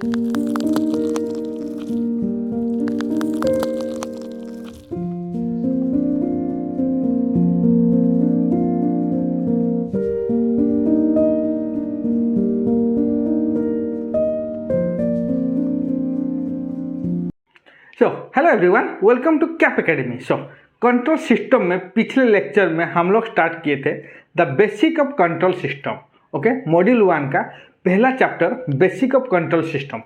Hello everyone, welcome to Cap Academy. Control system में पिछले lecture में हम लोग स्टार्ट किए थे the basic of control system. Okay, module 1 का पहला chapter basic of control system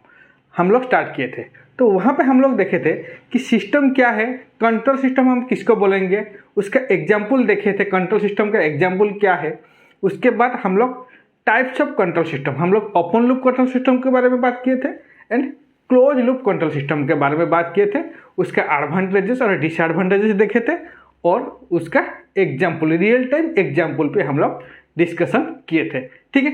हम लोग स्टार्ट किए थे। तो वहाँ पे हम लोग देखे थे कि सिस्टम क्या है, कंट्रोल सिस्टम हम किसको बोलेंगे, उसका एग्जाम्पल देखे थे, कंट्रोल सिस्टम का एग्जाम्पल क्या है। उसके बाद हम लोग टाइप्स ऑफ कंट्रोल सिस्टम, हम लोग ओपन लूप कंट्रोल सिस्टम के बारे में बात किए थे and close loop control system के बारे में बात किए थे। उसके एडवांटेजेस और डिसएडवांटेजेस देखे थे और उसका एग्जाम्पल, रियल टाइम एग्जाम्पल पे हम लोग डिस्कशन किए थे। ठीक है,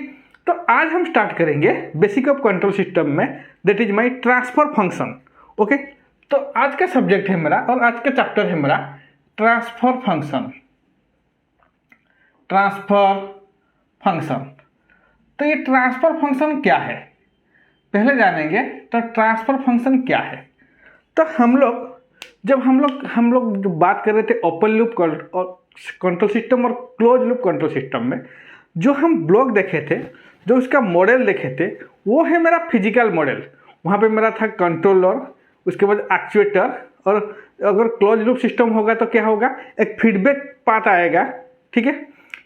तो आज हम स्टार्ट करेंगे बेसिक ऑफ कंट्रोल सिस्टम में, that is my transfer function. Okay, तो आज का सब्जेक्ट है मेरा और आज का चैप्टर है मेरा ट्रांसफर फंक्शन। ट्रांसफर फंक्शन, तो ये ट्रांसफर फंक्शन क्या है पहले जानेंगे। तो ट्रांसफर फंक्शन क्या है, तो हम लोग जो बात कर रहे थे ओपन लूप कंट्रोल सिस्टम और क्लोज लूप कंट्रोल सिस्टम में, जो हम ब्लॉक देखे थे, जो उसका मॉडल देखे थे, वो है मेरा फिजिकल मॉडल। वहाँ पे मेरा था कंट्रोलर, उसके बाद एक्चुएटर, और अगर क्लोज लूप सिस्टम होगा तो क्या होगा, एक फीडबैक पाथ आएगा। ठीक है,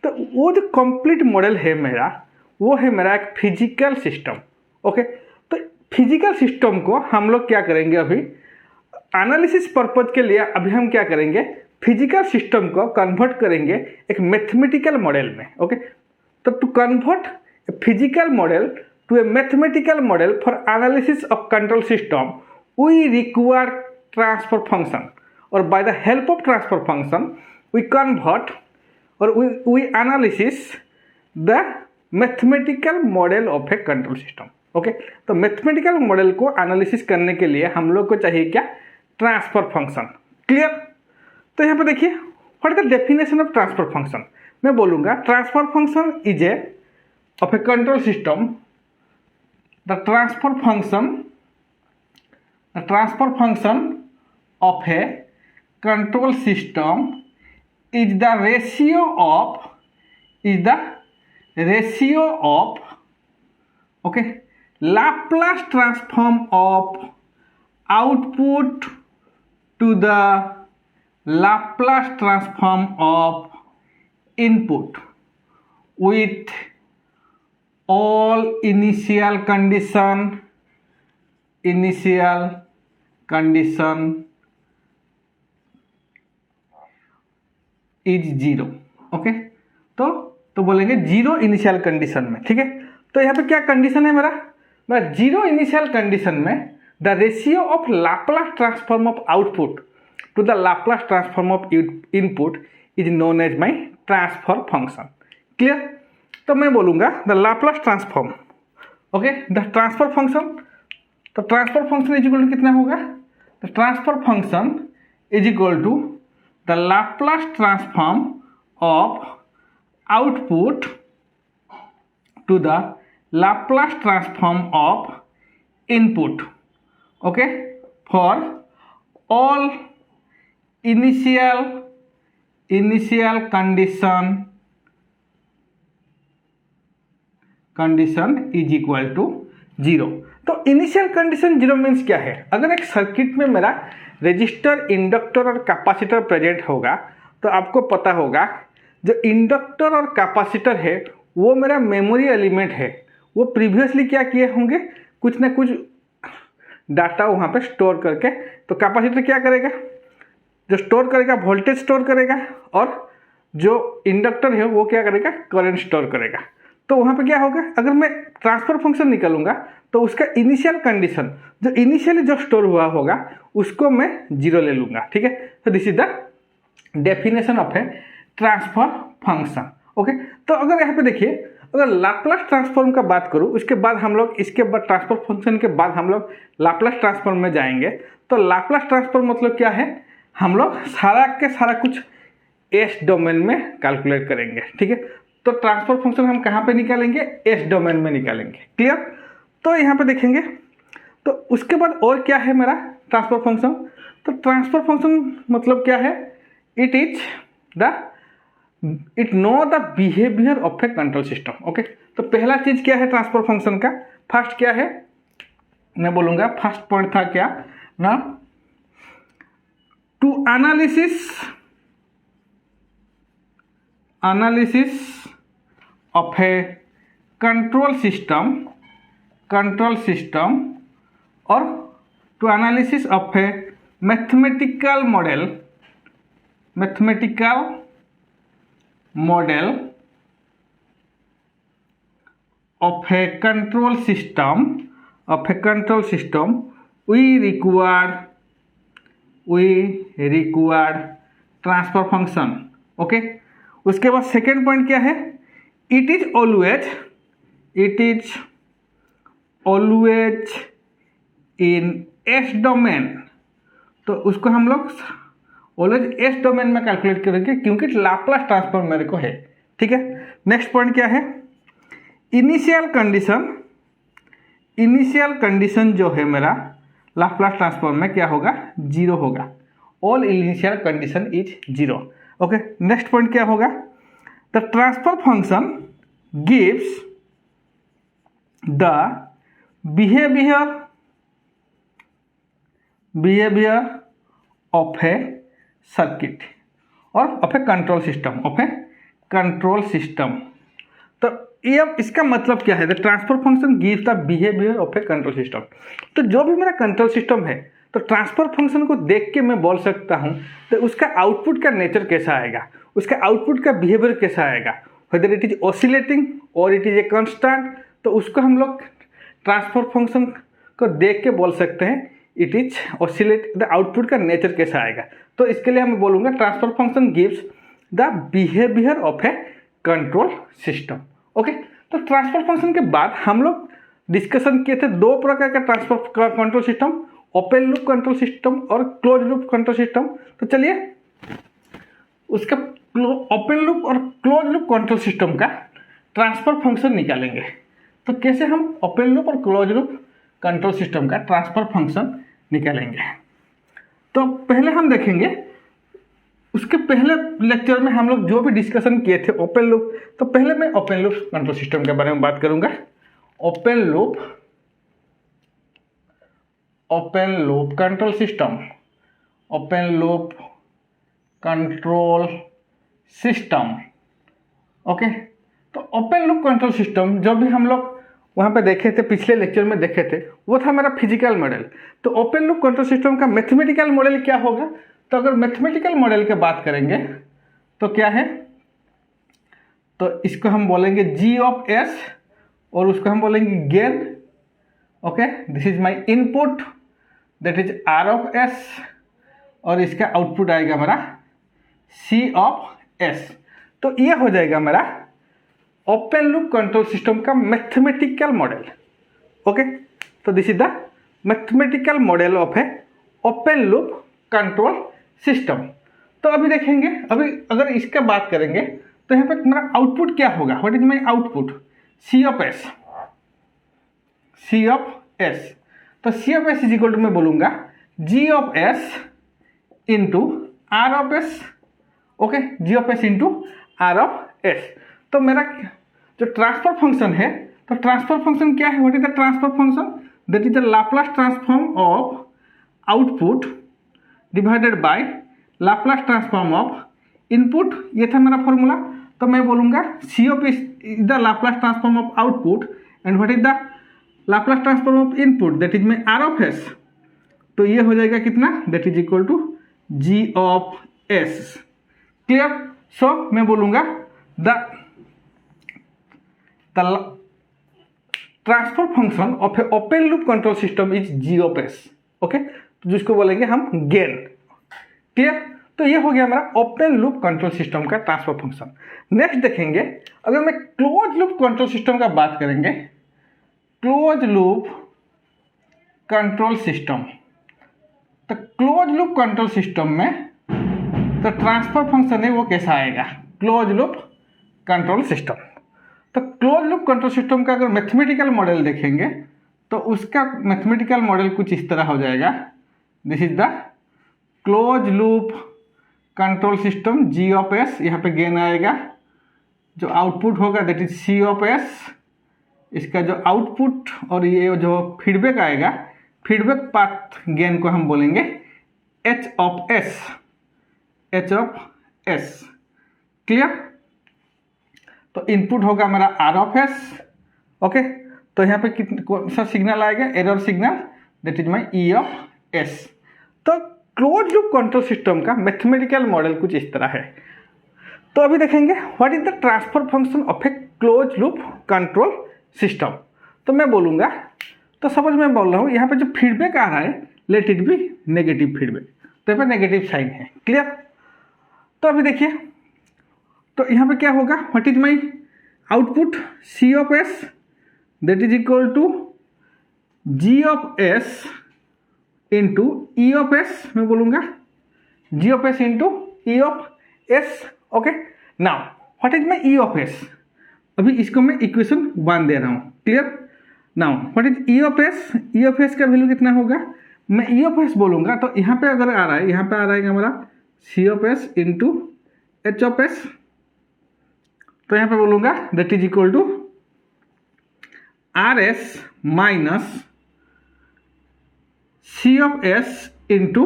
तो वो जो कंप्लीट मॉडल है मेरा, वो है मेरा एक फिजिकल सिस्टम। ओके, तो फिजिकल सिस्टम को हम लोग क्या करेंगे, अभी एनालिसिस पर्पज के लिए अभी हम क्या करेंगे, फिजिकल सिस्टम को कन्वर्ट करेंगे एक मैथमेटिकल मॉडल में। ओके, तो to convert physical model to a mathematical model for analysis of control system we require transfer function, और by the help of transfer function we convert और we analysis the mathematical model of a control system. Okay, तो mathematical model को analysis करने के लिए हम लोग को चाहिए क्या, ट्रांसफर फंक्शन। क्लियर, तो यहाँ पे देखिए what is the definition of transfer function. मैं बोलूँगा transfer function is a of a control system, the transfer function of a control system is the ratio of okay, Laplace transform of output to the Laplace transform of input with all initial condition is 0। Okay, तो बोलेंगे zero initial condition में। ठीक है, तो यहाँ पे क्या condition है मेरा जीरो इनिशियल कंडीशन में the ratio of Laplace transform of output to the Laplace transform of input is known as my transfer function. Clear, तो मैं बोलूँगा the Laplace transform, okay, the transfer function. तो transfer function is equal to कितना होगा, the transfer function is equal to the Laplace transform of output to the Laplace transform of input, okay, for all initial condition is equal to 0। तो initial condition 0 means क्या है, अगर एक circuit में मेरा register, inductor और capacitor present होगा, तो आपको पता होगा जो इंडक्टर और कैपेसिटर है वो मेरा मेमोरी एलिमेंट है। वो प्रीवियसली क्या किए होंगे, कुछ ना कुछ डाटा वहाँ पे स्टोर करके। तो कैपेसिटर क्या करेगा, जो स्टोर करेगा वोल्टेज स्टोर करेगा, और जो इंडक्टर है वो क्या करेगा, करंट स्टोर करेगा। तो वहाँ पे क्या होगा, अगर मैं ट्रांसफर फंक्शन निकालूंगा तो उसका इनिशियल कंडीशन जो इनिशियली जो स्टोर हुआ होगा उसको मैं 0 ले लूँगा। ठीक है, तो this is the definition of a transfer function. Okay, तो अगर यहाँ पे देखिए, अगर लाप्लास ट्रांसफॉर्म का बात करूँ, उसके बाद हम लोग इसके बाद ट्रांसफर फंक्शन के बाद हम लोग लाप्लास ट्रांसफॉर्म में जाएंगे। तो लाप्लास ट्रांसफॉर्म मतलब क्या है, हम लोग सारा के सारा कुछ एस डोमेन में कैलकुलेट करेंगे। ठीक है, तो ट्रांसफर फंक्शन हम कहाँ पे निकालेंगे, एस डोमेन में निकालेंगे। क्लियर, तो यहाँ पे देखेंगे तो उसके बाद और क्या है मेरा ट्रांसफर फंक्शन, तो ट्रांसफर फंक्शन मतलब क्या है, it know the behaviour of a control system. Okay, तो पहला चीज क्या है ट्रांसफर फंक्शन का, फर्स्ट क्या है मैं बोलूंगा, फर्स्ट पॉइंट था क्या ना, to analysis of a control system or to analysis of a mathematical model of a control system we require transfer function. Okay, उसके बाद सेकेंड पॉइंट क्या है, it is always in S domain. तो उसको हम लोग ऑलवेज एस डोमेन में calculate करेंगे क्योंकि लाप्लास ट्रांसफॉर्म मेरे को है। ठीक है, नेक्स्ट पॉइंट क्या है, इनिशियल कंडीशन जो है मेरा लाप्लास ट्रांसफॉर्म में क्या होगा, जीरो होगा। All initial condition is zero. Okay, next point क्या होगा, the transfer function gives the behaviour of A circuit और ऑफ ए कंट्रोल सिस्टम। तो ये अब इसका मतलब क्या है, the transfer function gives the behaviour of a control system. तो जो भी मेरा कंट्रोल सिस्टम है, तो ट्रांसफर फंक्शन को देख के मैं बोल सकता हूँ तो उसका आउटपुट का नेचर कैसा आएगा, उसका आउटपुट का बिहेवियर कैसा आएगा, वेदर इट इज ऑसिलेटिंग और इट इज ए कांस्टेंट। तो उसको हम लोग ट्रांसफर फंक्शन को देख के बोल सकते हैं it is oscillate, the output का नेचर कैसा आएगा। तो इसके लिए मैं बोलूँगा transfer function gives the behaviour of a control system. Okay, तो ट्रांसफर फंक्शन के बाद हम लोग डिस्कशन किए थे दो प्रकार का transfer control system, open loop control system और क्लोज लूप कंट्रोल सिस्टम। तो चलिए उसका ओपन लूप और क्लोज लूप कंट्रोल सिस्टम का ट्रांसफर फंक्शन निकालेंगे। तो कैसे हम ओपन लूप और क्लोज लूप कंट्रोल सिस्टम का ट्रांसफर फंक्शन निकालेंगे, तो पहले हम देखेंगे, उसके पहले लेक्चर में हम लोग जो भी डिस्कशन किए थे ओपन लूप, तो पहले मैं ओपन लूप कंट्रोल सिस्टम के बारे में बात करूंगा। Open loop control system, okay. तो ओपन लूप कंट्रोल सिस्टम जो भी हम लोग वहाँ पे देखे थे, पिछले लेक्चर में देखे थे, वो था मेरा फिजिकल मॉडल। तो ओपन लूप कंट्रोल सिस्टम का मैथमेटिकल मॉडल क्या होगा, तो अगर मैथमेटिकल मॉडल की बात करेंगे तो क्या है, तो इसको हम बोलेंगे जी ऑफ एस और उसको हम बोलेंगे gain. Okay, this is my input that is R of S और इसका आउटपुट आएगा मेरा सी ऑफ एस। तो ये हो जाएगा मेरा ओपन लूप कंट्रोल सिस्टम का मैथमेटिकल मॉडल। ओके, तो this is the mathematical model of a open loop control system. तो अभी देखेंगे, अभी अगर इसका बात करेंगे तो यहाँ पे मेरा आउटपुट क्या होगा, what is my output, C of s. तो C of S is equal to मैं बोलूंगा G of S into R of S. Okay, G of S into R of s. तो मेरा जो ट्रांसफर फंक्शन है, तो ट्रांसफर फंक्शन क्या है, what is the transfer function, that is the Laplace transform of output divided by Laplace transform of input. ये था मेरा फॉर्मूला। तो मैं बोलूंगा C of S is the Laplace transform of output and what is the Laplace transform of input, that is my R of s. तो ये हो जाएगा कितना, that is equal to G of S. Clear. So मैं बोलूंगा the transfer function of a open loop control system is G of S. Okay, तो जिसको बोलेंगे हम गेन। क्लियर। तो ये हो गया हमारा ओपन लूप कंट्रोल सिस्टम का ट्रांसफर फंक्शन। नेक्स्ट देखेंगे, अगर मैं क्लोज लूप कंट्रोल सिस्टम का बात करेंगे, क्लोज लूप कंट्रोल सिस्टम। तो क्लोज लूप कंट्रोल सिस्टम में तो ट्रांसफर फंक्शन है वो कैसा आएगा, क्लोज लूप कंट्रोल सिस्टम। तो क्लोज लूप कंट्रोल सिस्टम का अगर मैथमेटिकल मॉडल देखेंगे तो उसका मैथमेटिकल मॉडल कुछ इस तरह हो जाएगा। This is the close loop control system G of S. यहाँ पे गेन आएगा, जो आउटपुट होगा that is C of S. इसका जो आउटपुट और ये जो फीडबैक आएगा, फीडबैक पाथ गेन को हम बोलेंगे H of S. H of S, clear. तो इनपुट होगा हमारा आर ऑफ एस। ओके, तो यहाँ पे कौन सा सिग्नल आएगा? Error signal, that is my E of s. तो क्लोज लूप कंट्रोल सिस्टम का मैथमेटिकल मॉडल कुछ इस तरह है। तो अभी देखेंगे what is the transfer function of a close loop control system. तो मैं बोलूँगा, तो सपोज मैं बोल रहा हूँ यहाँ पे जो फीडबैक आ रहा है late it B negative feedback, तो यहाँ पे नेगेटिव साइन है, क्लियर। तो अभी देखिए, तो यहाँ पे क्या होगा? What is my output? C of s that is equal to G of S into E of S. मैं बोलूँगा G of S into E of S. Okay, now what is my E of S? अभी इसको मैं equation 1 दे रहा हूँ, clear. Now what is E of s? E of s का value कितना होगा? मैं ई ऑफ एस बोलूँगा तो यहाँ पे अगर आ रहा है, यहाँ पे आ रहा है हमारा C of S into H of s. तो यहाँ पे बोलूँगा that is equal to R s minus C of S into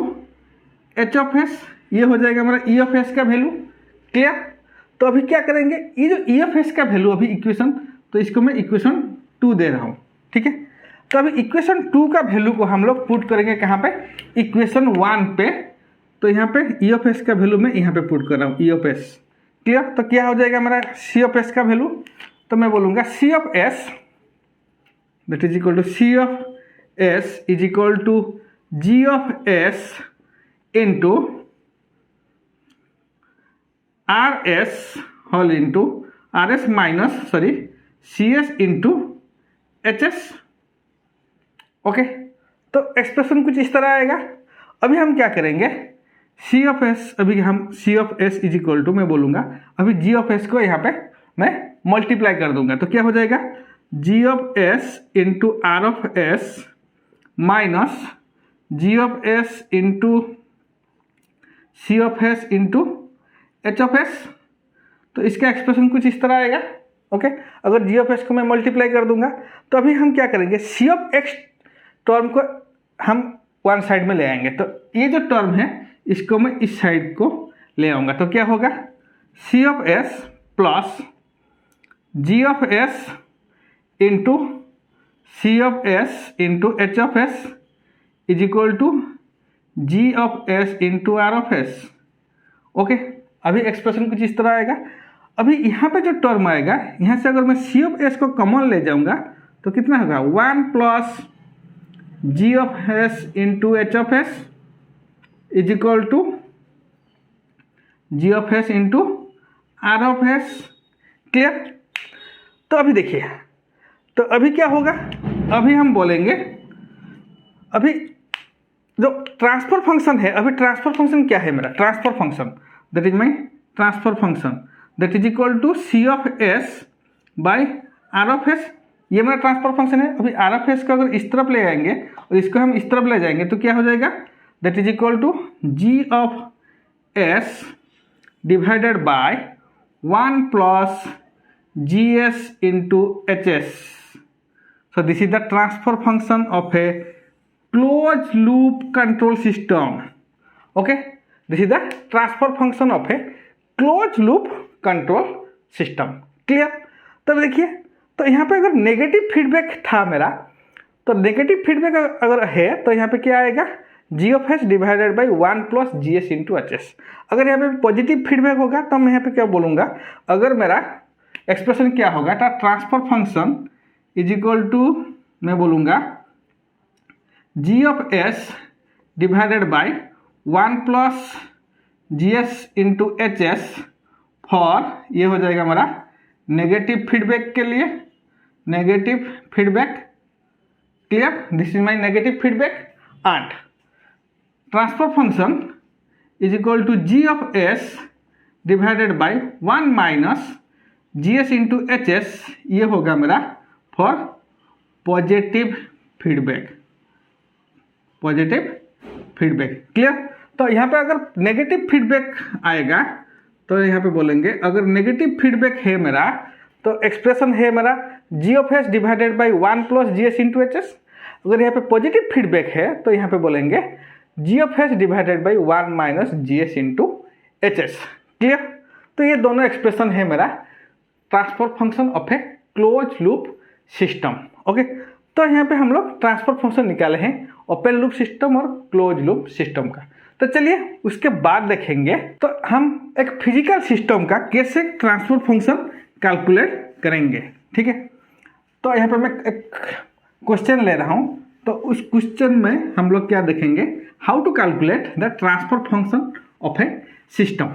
H of S. ये हो जाएगा हमारा ई ऑफ एस का वैल्यू, क्लियर। तो अभी क्या करेंगे, ये जो ई ऑफ एस का वैल्यू अभी इक्वेशन, तो इसको मैं इक्वेशन 2 दे रहा हूँ, ठीक है। तो अभी इक्वेशन 2 का वैल्यू को हम लोग पुट करेंगे कहाँ पे? इक्वेशन 1 पे। तो यहाँ पे ई ऑफ एस का वैल्यू मैं यहाँ पे पुट कर रहा हूँ, ई ऑफ एस, क्लियर। तो क्या हो जाएगा हमारा सी ऑफ एस का वैल्यू? तो मैं बोलूँगा C of s that is equal to C of S is equal to G of S into R s whole into R s minus sorry C s into H s. Okay, तो expression कुछ इस तरह आएगा। अभी हम क्या करेंगे, सी of S, अभी हम C of S is equal to मैं बोलूँगा अभी जी ऑफ एस को यहाँ पे मैं मल्टीप्लाई कर दूंगा। तो क्या हो जाएगा? G of S into R of s minus G of S into C of S into H of s. तो इसका एक्सप्रेशन कुछ इस तरह आएगा। ओके, अगर जी ऑफ एस को मैं मल्टीप्लाई कर दूंगा तो अभी हम क्या करेंगे, सी ऑफ एक्स टर्म को हम वन साइड में ले आएंगे। तो ये जो टर्म है इसको मैं इस साइड को ले आऊँगा। तो क्या होगा? C of s plus G of S into C of S into H of S is equal to G of S into R of S. Okay, अभी एक्सप्रेशन कुछ इस तरह आएगा। अभी यहाँ पे जो टर्म आएगा, यहाँ से अगर मैं सी ऑफ एस को कॉमन ले जाऊँगा तो कितना होगा? 1 plus G of S into H of S is equal to G of S into R of S, clear. तो अभी देखिए, तो अभी क्या होगा, अभी हम बोलेंगे, अभी जो ट्रांसफर फंक्शन है, अभी ट्रांसफर फंक्शन क्या है मेरा? Transfer function that is my transfer function that is equal to C of S by R of S. ये मेरा ट्रांसफर फंक्शन है। अभी आर ऑफ एस को अगर इस तरफ ले आएंगे और इसको हम इस तरफ ले जाएंगे तो क्या हो जाएगा? That is equal to G of S divided by 1 plus G S into H S. So this is the transfer function of a close loop control system. Okay, this is the transfer function of a close loop control system, clear. तो देखिए, तो यहाँ पे अगर negative feedback था मेरा, तो negative feedback अगर है तो यहाँ पे क्या आएगा? G of S divided by 1 plus G S into H s. अगर यहाँ पे पॉजिटिव फीडबैक होगा तो मैं यहाँ पे क्या बोलूँगा, अगर मेरा एक्सप्रेशन क्या होगा, तो transfer function is equal to मैं बोलूँगा G of S divided by 1 plus G S into H s for, ये हो जाएगा हमारा नेगेटिव फीडबैक के लिए, negative feedback, clear. This is my negative feedback and transfer function is equal to G of S divided by 1 minus G S into H s. ये होगा मेरा for positive feedback, positive feedback. Clear? तो यहाँ पे अगर negative feedback आएगा तो यहाँ पे बोलेंगे अगर नेगेटिव फीडबैक है मेरा तो एक्सप्रेशन है मेरा G of S divided by 1 plus G S into H s. अगर यहाँ पे पॉजिटिव फीडबैक है तो यहाँ पे बोलेंगे G of S divided by 1 minus G S into H S. Clear? तो ये दोनों एक्सप्रेशन है मेरा transfer function of a close loop system. Okay, तो यहाँ पे हम लोग ट्रांसफर फंक्शन निकाले हैं ओपन लूप सिस्टम और क्लोज लूप सिस्टम का। तो चलिए उसके बाद देखेंगे तो हम एक फिजिकल सिस्टम का कैसे ट्रांसफर फंक्शन कैलकुलेट करेंगे। ठीक है, तो यहाँ पे मैं एक क्वेश्चन ले रहा हूँ, तो उस क्वेश्चन में हम लोग क्या देखेंगे, how to calculate the transfer function of a system.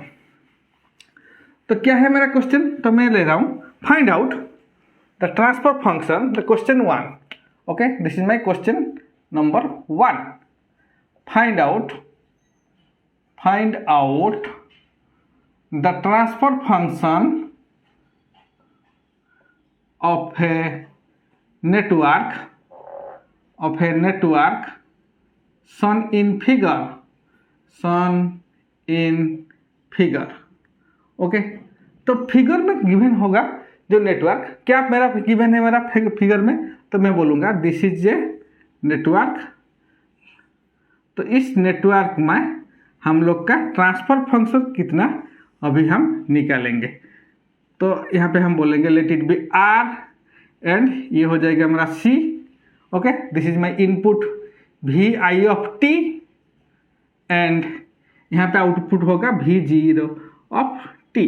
तो क्या है मेरा क्वेश्चन, तो मैं ले रहा हूँ find out the transfer function, the question 1। Okay, this is my question number 1। Find out the transfer function of a network shown in figure। Okay, तो फिगर में गिवन होगा जो नेटवर्क, क्या मेरा गिवन है मेरा फिगर में, तो मैं बोलूँगा दिस इज ए नेटवर्क। तो इस नेटवर्क में हम लोग का ट्रांसफर फंक्शन कितना अभी हम निकालेंगे। तो यहाँ पे हम बोलेंगे let it be R and ये हो जाएगा हमारा C. Okay, this is my input V I of T and यहाँ पे आउटपुट होगा वी जीरो ऑफ टी।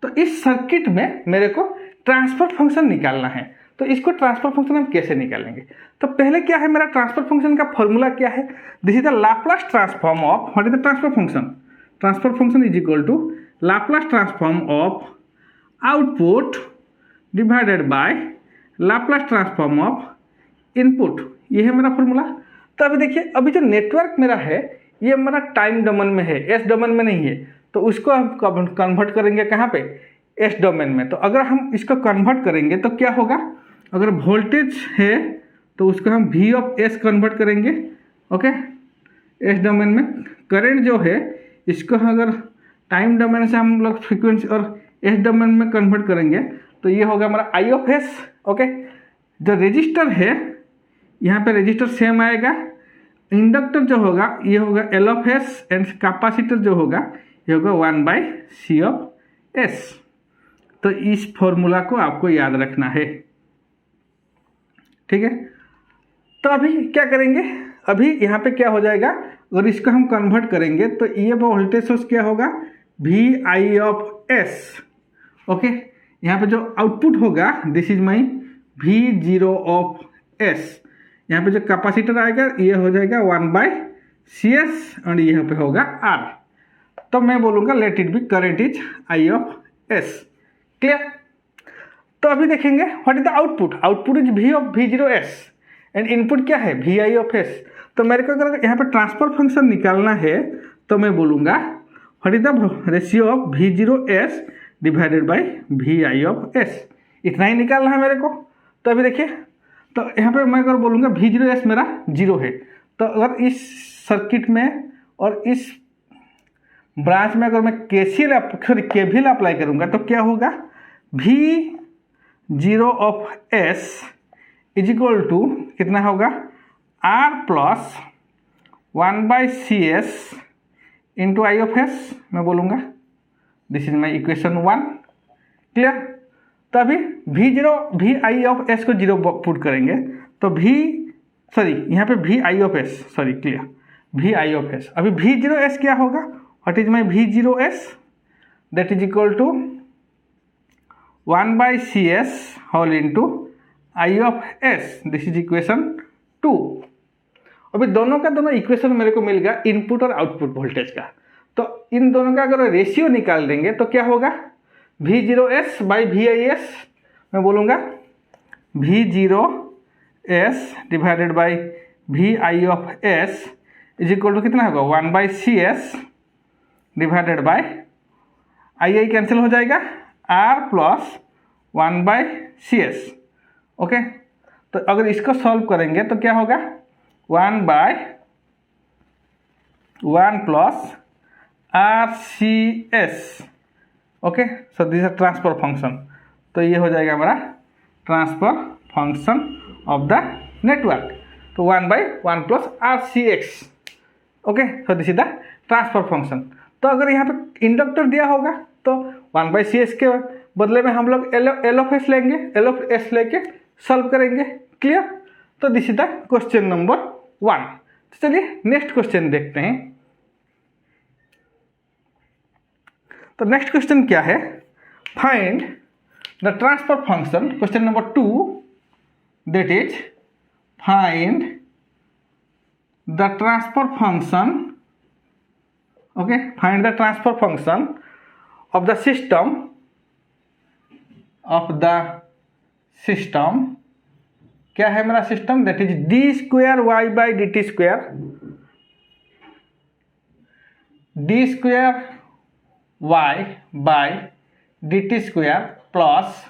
तो इस सर्किट में मेरे को ट्रांसफर फंक्शन निकालना है। तो इसको ट्रांसफर फंक्शन हम कैसे निकालेंगे, तो पहले क्या है मेरा ट्रांसफर फंक्शन का फॉर्मूला क्या है, this is the Laplace transform of, what is the transfer function, transfer function is equal to Laplace transform of output divided by Laplace transform of input. ये है मेरा फॉर्मूला। तो अभी देखिए, अभी जो नेटवर्क मेरा है ये हमारा टाइम डोमेन में है, एस डोमेन में नहीं है। तो उसको हम कन्वर्ट करेंगे कहाँ पे, एस डोमेन में। तो अगर हम इसको कन्वर्ट करेंगे तो क्या होगा, अगर वोल्टेज है तो उसको हम वी ऑफ एस कन्वर्ट करेंगे। ओके, एस डोमेन में करंट जो है इसको अगर टाइम डोमेन से हम लोग फ्रीक्वेंसी और एस डोमेन में कन्वर्ट करेंगे तो ये होगा हमारा आई ऑफ एस। ओके, जो रजिस्टर है यहाँ पे रजिस्टर सेम आएगा, इंडक्टर जो होगा ये होगा L of S and capacitor जो होगा ये होगा 1/c ऑफ एस। तो इस फॉर्मूला को आपको याद रखना है। ठीक है, तो अभी क्या करेंगे, अभी यहाँ पे क्या हो जाएगा, अगर इसको हम कन्वर्ट करेंगे तो ये वोल्टेज सोर्स क्या होगा V I of S. Okay, यहाँ पे जो आउटपुट होगा this is my V zero of S. यहाँ पे जो कैपेसिटर आएगा ये हो जाएगा 1/cs और यहाँ पे होगा आर। तो मैं बोलूँगा let it be current is I of S. Clear? तो अभी देखेंगे what is the output, output is V of V zero S and input क्या है वी आई ऑफ एस। तो मेरे को अगर यहाँ पे ट्रांसफर फंक्शन निकालना है तो मैं बोलूँगा what is the ratio of V zero S divided by V I of S. इतना ही निकालना है मेरे को। तो अभी देखिए, तो यहाँ पे मैं अगर बोलूँगा वी जीरो एस मेरा जीरो है, तो अगर इस सर्किट में और इस ब्रांच में अगर मैं केवीएल अप्लाई करूँगा तो क्या होगा, V zero of S is equal to कितना होगा R plus 1/cs into I of S. मैं बोलूँगा this is my equation 1। Clear? तो अभी वी आई ऑफ एस को जीरो पुट करेंगे तो यहाँ पे V I of S, clear, V I of S. अभी वी जीरो एस क्या होगा, what is my V zero S, that is equal to 1/cs whole into I of S. This is equation 2। अभी दोनों का दोनों equation मेरे को मिल गया इनपुट और आउटपुट वोल्टेज का। तो इन दोनों का अगर रेशियो निकाल देंगे तो क्या होगा, V zero S by V I S. मैं बोलूँगा V zero S divided by V I of S is equal to कितना होगा 1/cs divided by I cancel हो जाएगा, आर प्लस 1/cs। ओके, तो अगर इसको सॉल्व करेंगे तो क्या होगा, 1/1 plus RCS। Okay, so this is transfer function. तो ये हो जाएगा हमारा transfer function of the network. तो 1/1 plus RCX। Okay, so this is the transfer function. तो अगर यहाँ पे इंडक्टर दिया होगा तो 1/CS के बदले में हम लोग L ऑफ S लेंगे, L ऑफ S लेके सॉल्व करेंगे। क्लियर? तो this is the question number 1। तो चलिए नेक्स्ट क्वेश्चन देखते हैं। तो नेक्स्ट क्वेश्चन क्या है, find the transfer function. Question number 2, that is find the transfer function. Okay, find the transfer function of the system क्या है मेरा system, that is d²y/dt², d²y/dt² plus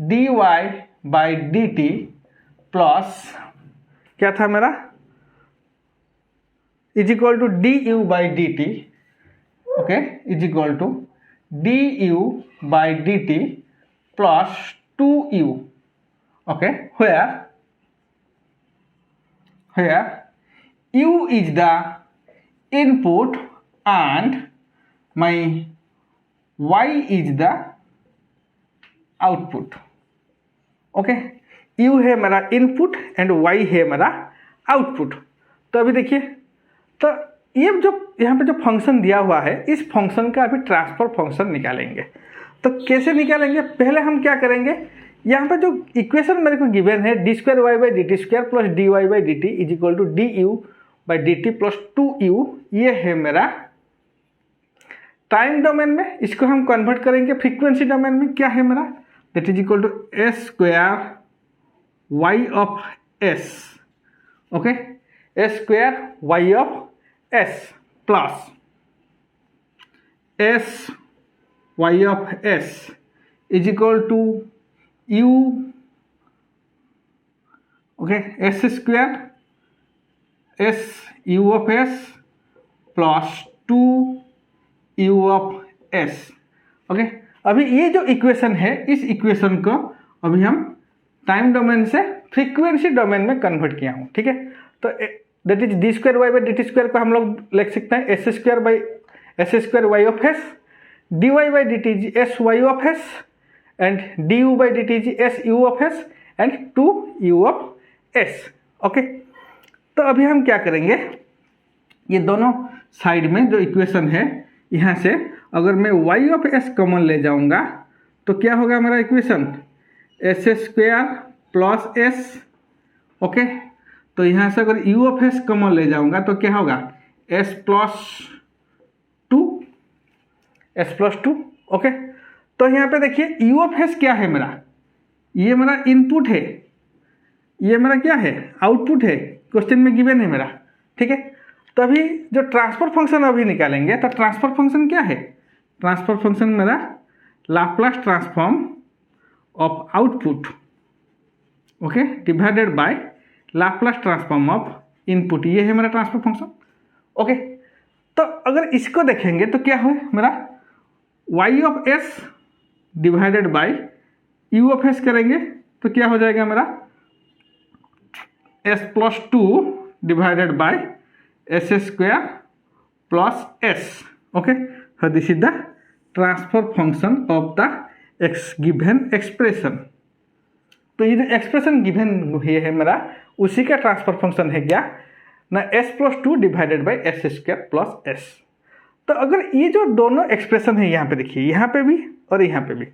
dy/dt plus क्या था मेरा, is equal to du/dt। Okay, is equal to du/dt plus 2u। Okay, where u is the input and my y is the output। Okay, u है मेरा input and y है मेरा output. तो अभी देखिए, तो ये जो यहाँ पे जो फंक्शन दिया हुआ है, इस फंक्शन का अभी ट्रांसफर फंक्शन निकालेंगे। तो कैसे निकालेंगे, पहले हम क्या करेंगे, यहाँ पे जो इक्वेशन मेरे को गिवन है d²y/dt² plus dy/dt is equal to du/dt plus 2u, ये है मेरा टाइम डोमेन में। इसको हम कन्वर्ट करेंगे फ्रीक्वेंसी डोमेन में। क्या है मेरा, that is equal to s² of s। Okay, s² of s plus s of s is equal to u। Okay, s² u of s plus 2u of s। Okay, अभी ये जो equation है, इस equation को अभी हम time domain से frequency domain में कन्वर्ट किया हूँ। ठीक है, तो दैट इज d²y/dt² को हम लोग लिख सकते हैं s² of s, dy/dt is sy of s and du/dt is su of s and 2u of s। Okay, तो अभी हम क्या करेंगे, ये दोनों साइड में जो इक्वेशन है, यहाँ से अगर मैं y ऑफ s कॉमन ले जाऊंगा तो क्या होगा मेरा equation, s² plus s। Okay, तो यहाँ से अगर u ऑफ s कॉमन ले जाऊंगा तो क्या होगा, s प्लस 2। ओके, तो यहाँ पे देखिए u ऑफ s क्या है मेरा, ये मेरा इनपुट है, ये मेरा क्या है, आउटपुट है, क्वेश्चन में गिवन है मेरा। ठीक है, तो अभी जो ट्रांसफर फंक्शन अभी निकालेंगे, तो ट्रांसफर फंक्शन क्या है, ट्रांसफर फंक्शन मेरा Laplace transform of output, okay, divided by Laplace transform of input, ये है मेरा ट्रांसफर फंक्शन। ओके, तो अगर इसको देखेंगे तो क्या है मेरा, y of s divided by u of s करेंगे तो क्या हो जाएगा मेरा, s plus 2 divided by s² plus s। Okay, so this is the transfer function of the given expression। तो ये जो एक्सप्रेशन गिवन है मेरा, उसी का ट्रांसफर फंक्शन है क्या ना, s plus 2 divided by s² plus s। तो अगर ये जो दोनों एक्सप्रेशन है, यहाँ पे देखिए, यहाँ पे भी और यहाँ पे भी,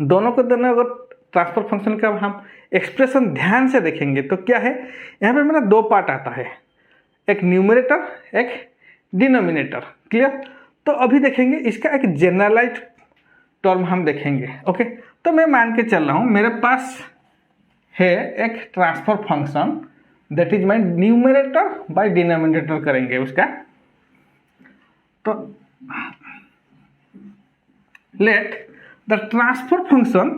दोनों को दोनों अगर ट्रांसफर फंक्शन का हम एक्सप्रेशन ध्यान से देखेंगे तो क्या है, यहाँ पे मेरा दो पार्ट आता है, एक न्यूमरेटर एक डिनोमिनेटर। क्लियर? तो अभी देखेंगे इसका एक जनरलाइज्ड टर्म हम देखेंगे। ओके, तो मैं मान के चल रहा हूँ मेरे पास है एक transfer function, that is my numerator by denominator करेंगे उसका। तो let the transfer function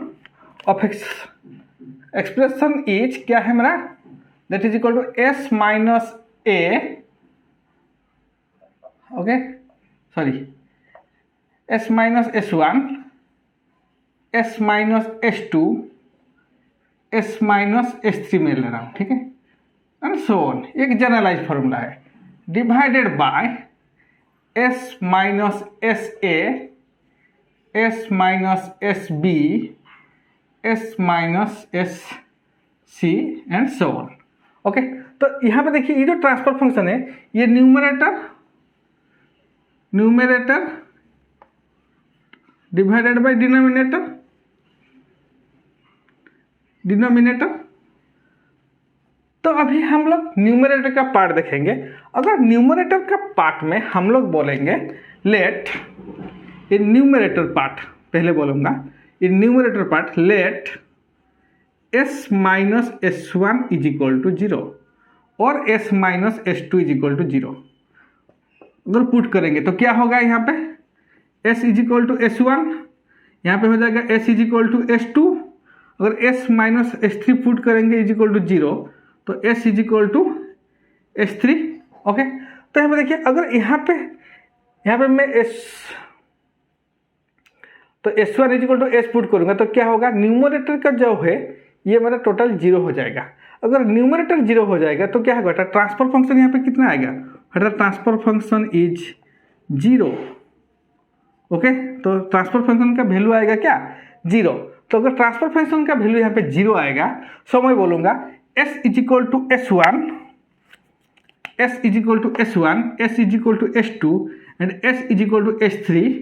of X expression is क्या है मेरा, that is equal to S minus A, okay sorry S minus S1, S minus S2, S minus S3 में ले रहा हूँ, ठीक है, एंड सो ऑन। एक जनरलाइज फॉर्मूला है, divided by S minus SA, S minus SB, S minus SC and so on. Okay, तो यहाँ पे देखिए ये जो ट्रांसफर फंक्शन है, ये न्यूमरेटर डिवाइडेड बाय डिनोमिनेटर। तो अभी हम लोग न्यूमरेटर का पार्ट देखेंगे। अगर न्यूमरेटर का पार्ट में हम लोग बोलेंगे लेट इन न्यूमरेटर पार्ट, पहले बोलूँगा in numerator part let s minus S1 is equal to 0 और s minus S2 is equal to 0। अगर पुट करेंगे तो क्या होगा, यहाँ पे s is equal to S1, यहाँ पे हो जाएगा s is equal to S2। अगर s माइनस S3 पुट करेंगे इज इक्वल टू 0, तो s is equal to S3। Okay, तो यहाँ पे देखिए अगर यहाँ पे मैं तो S1 is equal to S put करूँगा तो क्या होगा, न्यूमरेटर का जो है ये मेरा टोटल 0 हो जाएगा। अगर न्यूमरेटर 0 हो जाएगा तो क्या होगा, ट्रांसफर फंक्शन यहाँ पे कितना आएगा, ट्रांसफर फंक्शन इज 0। ओके, तो ट्रांसफर फंक्शन का वैल्यू आएगा क्या, 0। तो अगर ट्रांसफर फंक्शन का वैल्यू यहाँ पे 0 आएगा, सो मैं बोलूँगा s is equal to S1, s is equal to S1, s is equal to S2 and s is equal to S3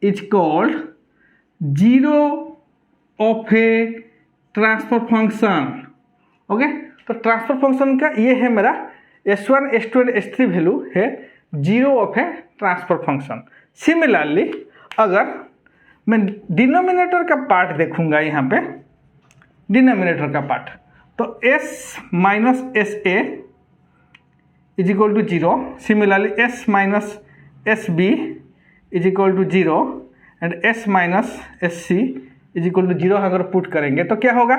is called 0 of a transfer function. Okay, तो transfer function का ये है मेरा S1, S2 and S3 value है 0 of a transfer function. Similarly अगर मैं denominator का part देखूंगा, यहाँ पे डिनोमिनेटर का पार्ट, तो s minus SA is equal to 0, similarly s minus SB is equal to 0 and s minus SC is equal to 0 अगर पुट करेंगे तो क्या होगा,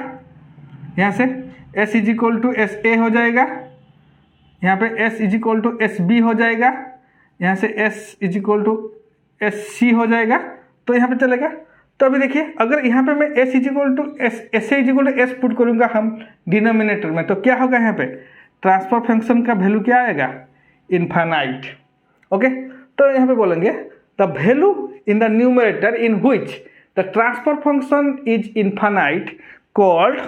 यहाँ से s is equal to SA हो जाएगा, यहाँ पे s is equal to SB हो जाएगा, यहाँ से s is equal to SC हो जाएगा, तो यहाँ पे चलेगा। तो अभी देखिए अगर यहाँ पे मैं s is equal to SA is equal to S put करूँगा हम डिनोमिनेटर में, तो क्या होगा, यहाँ पे ट्रांसफर फंक्शन का वैल्यू क्या आएगा, इनफाइनाइट। ओके, तो यहाँ पे बोलेंगे the value in the numerator in which the transfer function is infinite called,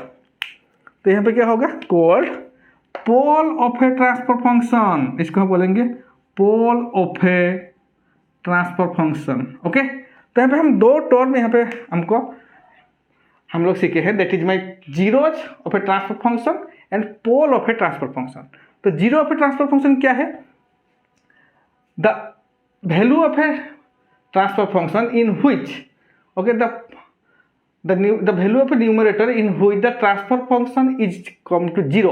तो यहाँ पे क्या होगा, called pole of a transfer function, इसको हम बोलेंगे pole of a transfer function. Okay, तो यहाँ पे हम दो टर्म यहाँ पे हम लोग सीखे हैं, that is my zeros of a transfer function and pole of a transfer function. तो zero of a transfer function क्या है, the value of a transfer function in which, okay, the value of a numerator in which the transfer function is come to 0,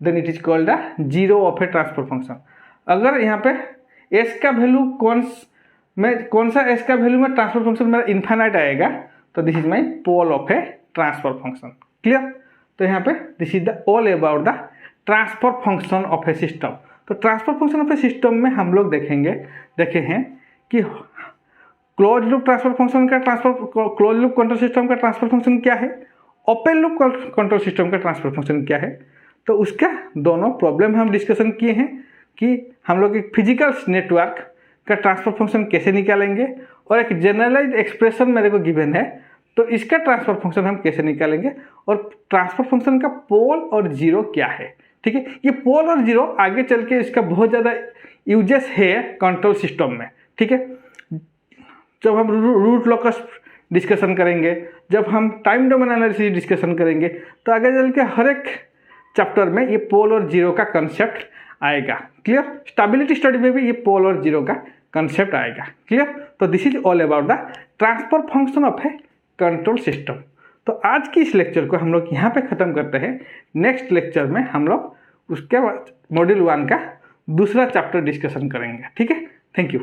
then it is called the zero of a transfer function। अगर यहाँ पे s का value कौन सा s का value में transfer function मेरा infinite आएगा, तो this is my pole of a transfer function. Clear, तो यहाँ पे this is the all about the transfer function of a system. तो transfer function of a system में हम लोग देखे हैं कि क्लोज लूप ट्रांसफर फंक्शन का क्लोज लूप कंट्रोल सिस्टम का ट्रांसफर फंक्शन क्या है, ओपन लूप कंट्रोल सिस्टम का ट्रांसफर फंक्शन क्या है। तो उसका दोनों प्रॉब्लम हम डिस्कशन किए हैं कि हम लोग एक फिजिकल नेटवर्क का ट्रांसफर फंक्शन कैसे निकालेंगे, और एक जनरलाइज एक्सप्रेशन मेरे को गिवन है तो इसका ट्रांसफर फंक्शन हम कैसे निकालेंगे, और ट्रांसफर फंक्शन का पोल और जीरो क्या है। ठीक है, ये पोल और जीरो आगे चल के इसका बहुत ज़्यादा यूजेस है कंट्रोल सिस्टम में। ठीक है, जब हम रूट लॉकस डिस्कशन करेंगे, जब हम टाइम डोमेन एनालिसिस डिस्कशन करेंगे, तो आगे चल के हर एक चैप्टर में ये पोल और जीरो का कंसेप्ट आएगा। क्लियर, स्टेबिलिटी स्टडी में भी ये पोल और जीरो का कंसेप्ट आएगा। क्लियर, तो this is all about the transfer function of a control system. तो आज की इस लेक्चर को हम लोग यहाँ पे ख़त्म करते हैं। नेक्स्ट लेक्चर में हम लोग उसके बाद मॉड्यूल 1 का दूसरा चैप्टर डिस्कशन करेंगे। ठीक है, थैंक यू।